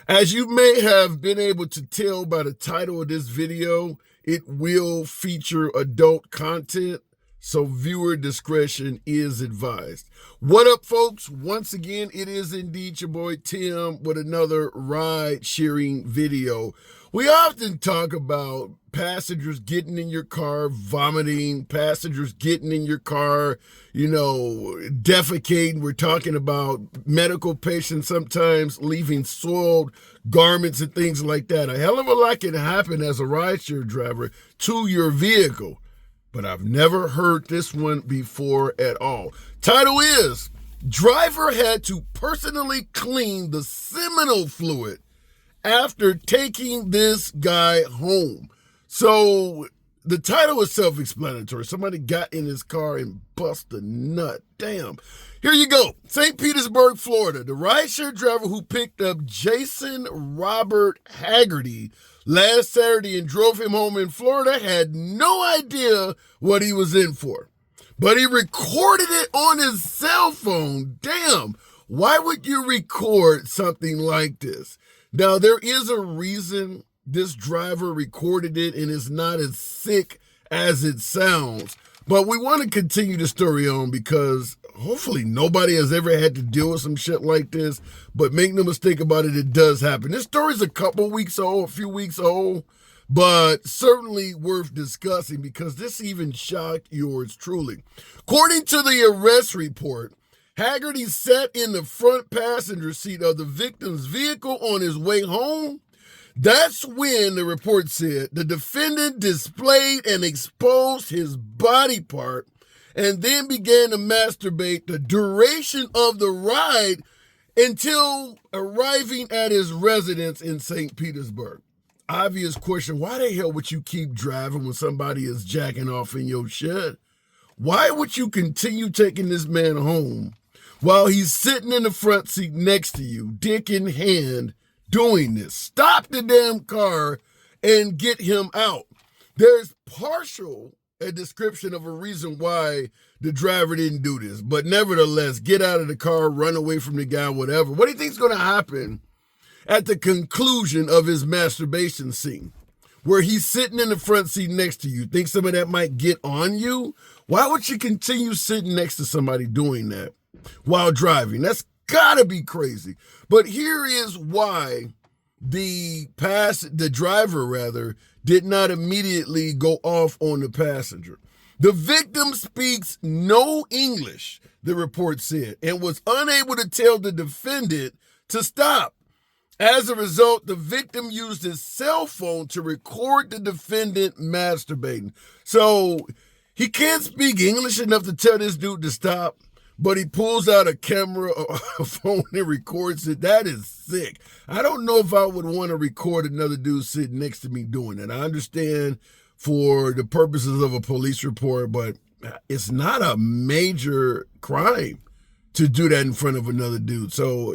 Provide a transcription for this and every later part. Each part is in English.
As you may have been able to tell by the title of this video, it will feature adult content, so viewer discretion is advised. What up, folks? Once again, it is indeed your boy Tim with another ride-sharing video. We often talk about passengers getting in your car, vomiting, passengers getting in your car, defecating. We're talking about medical patients sometimes leaving soiled garments and things like that. A hell of a lot can happen as a rideshare driver to your vehicle, but I've never heard this one before at all. Title is, Driver Had to Personally Clean the Seminal Fluid After Taking This Guy Home. So the title is self-explanatory. Somebody got in his car and bust a nut. Damn. Here you go. St. Petersburg, Florida. The rideshare driver who picked up Jason Robert Haggerty last Saturday and drove him home in Florida had no idea what he was in for. But he recorded it on his cell phone. Damn. Why would you record something like this? Now, there is a reason this driver recorded it, and it's not as sick as it sounds. But we want to continue the story on because hopefully nobody has ever had to deal with some shit like this. But make no mistake about it, it does happen. This story's a few weeks old, but certainly worth discussing because this even shocked yours truly. According to the arrest report, Haggerty sat in the front passenger seat of the victim's vehicle on his way home. That's when, the report said, the defendant displayed and exposed his body part and then began to masturbate the duration of the ride until arriving at his residence in St. Petersburg. Obvious question, why the hell would you keep driving when somebody is jacking off in your shed? Why would you continue taking this man home while he's sitting in the front seat next to you, dick in hand, doing this? Stop the damn car and get him out. There's a description of a reason why the driver didn't do this, but nevertheless, get out of the car, run away from the guy, whatever. What do you think is going to happen at the conclusion of his masturbation scene, where he's sitting in the front seat next to you? Think some of that might get on you? Why would you continue sitting next to somebody doing that while driving? That's gotta be crazy. But here is why the driver did not immediately go off on the passenger. The victim speaks no English, the report said, and was unable to tell the defendant to stop. As a result, the victim used his cell phone to record the defendant masturbating. So he can't speak English enough to tell this dude to stop, but he pulls out a camera, a phone, and records it. That is sick. I don't know if I would want to record another dude sitting next to me doing it. I understand for the purposes of a police report, but it's not a major crime to do that in front of another dude. So,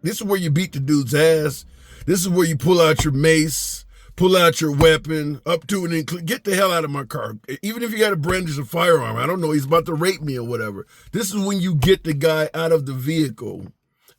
this is where you beat the dude's ass. This is where you pull out your mace, pull out your weapon, up to and include, get the hell out of my car. Even if you got to brandish a firearm, I don't know, he's about to rape me or whatever. This is when you get the guy out of the vehicle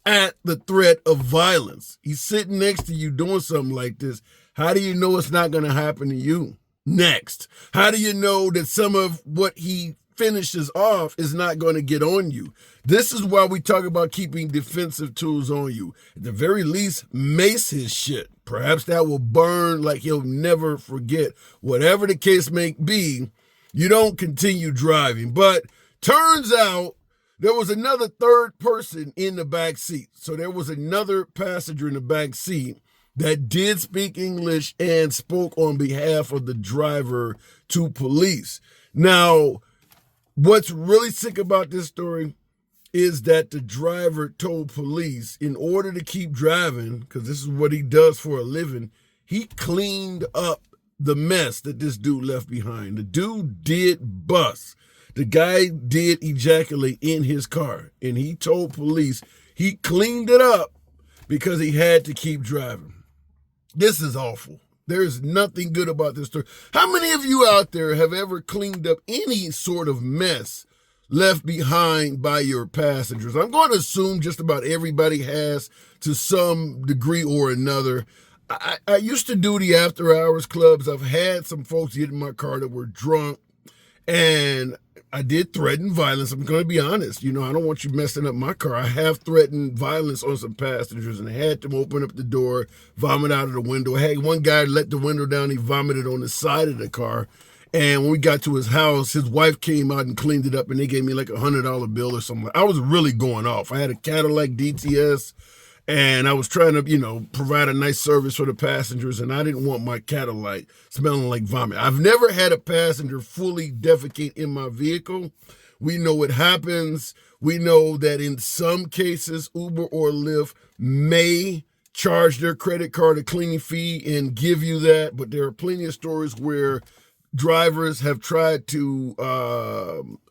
at the threat of violence. He's sitting next to you doing something like this. How do you know it's not going to happen to you next? How do you know that some of what he finishes off is not going to get on you? This is why we talk about keeping defensive tools on you. At the very least, mace his shit. Perhaps that will burn like he'll never forget. Whatever the case may be, you don't continue driving. But turns out there was another third person in the back seat. So there was another passenger in the back seat that did speak English and spoke on behalf of the driver to police. Now, what's really sick about this story is that the driver told police in order to keep driving, because this is what he does for a living, he cleaned up the mess that this dude left behind. The dude did bust. The guy did ejaculate in his car, and he told police he cleaned it up because he had to keep driving. This is awful. There's nothing good about this story. How many of you out there have ever cleaned up any sort of mess left behind by your passengers. I'm going to assume just about everybody has to some degree or another. I used to do the after hours clubs. I've had some folks get in my car that were drunk, and I did threaten violence. I'm going to be honest. I don't want you messing up my car. I have threatened violence on some passengers and had them open up the door, vomit out of the window. Hey, one guy let the window down. He vomited on the side of the car. And when we got to his house, his wife came out and cleaned it up, and they gave me like $100 bill or something. I was really going off. I had a Cadillac DTS, and I was trying to, provide a nice service for the passengers, and I didn't want my Cadillac smelling like vomit. I've never had a passenger fully defecate in my vehicle. We know it happens. We know that in some cases, Uber or Lyft may charge their credit card a cleaning fee and give you that, but there are plenty of stories where drivers have tried to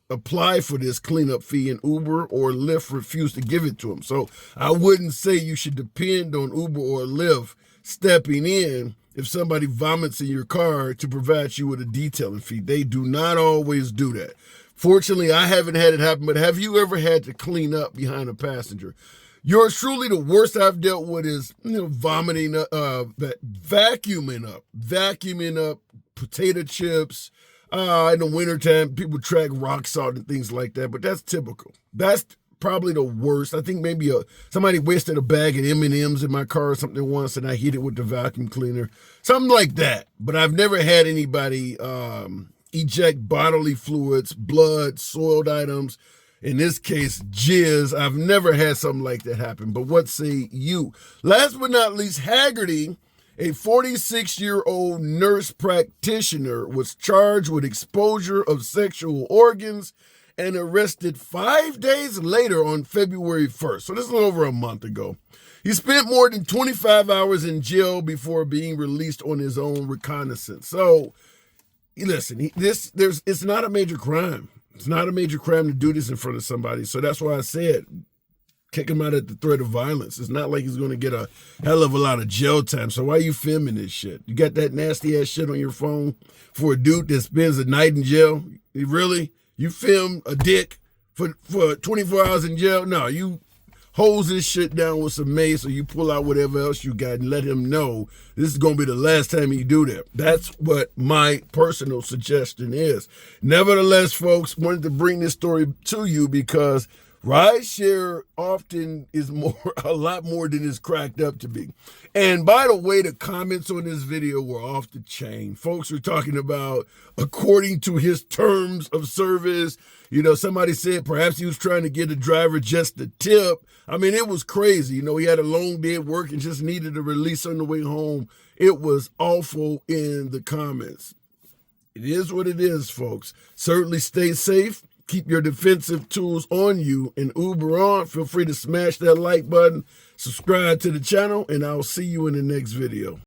apply for this cleanup fee, and Uber or Lyft refused to give it to them. So I wouldn't say you should depend on Uber or Lyft stepping in if somebody vomits in your car to provide you with a detailing fee. They do not always do that. Fortunately, I haven't had it happen, but have you ever had to clean up behind a passenger? Yours truly, the worst I've dealt with is, vomiting, vacuuming up potato chips. In the wintertime, people track rock salt and things like that, but that's typical. That's probably the worst. I think maybe somebody wasted a bag of M&Ms in my car or something once, and I hit it with the vacuum cleaner. Something like that. But I've never had anybody eject bodily fluids, blood, soiled items, in this case, jizz. I've never had something like that happen. But what say you? Last but not least, Haggerty, a 46-year-old nurse practitioner, was charged with exposure of sexual organs and arrested 5 days later on February 1st. So this is over a month ago. He spent more than 25 hours in jail before being released on his own reconnaissance. So, listen, it's not a major crime. It's not a major crime to do this in front of somebody. So that's why I said, kick him out at the threat of violence. It's not like he's going to get a hell of a lot of jail time. So why are you filming this shit? You got that nasty ass shit on your phone for a dude that spends a night in jail? You film a dick for 24 hours in jail? No, you hose this shit down with some mace, or you pull out whatever else you got and let him know this is going to be the last time you do that. That's what my personal suggestion is. Nevertheless, folks, wanted to bring this story to you because rideshare often is a lot more than it's cracked up to be. And by the way, the comments on this video were off the chain. Folks were talking about, according to his terms of service, somebody said perhaps he was trying to get the driver just a tip. I mean, it was crazy. He had a long day at work and just needed a release on the way home. It was awful in the comments. It is what it is, folks. Certainly stay safe. Keep your defensive tools on you and Uber on. Feel free to smash that like button, subscribe to the channel, and I'll see you in the next video.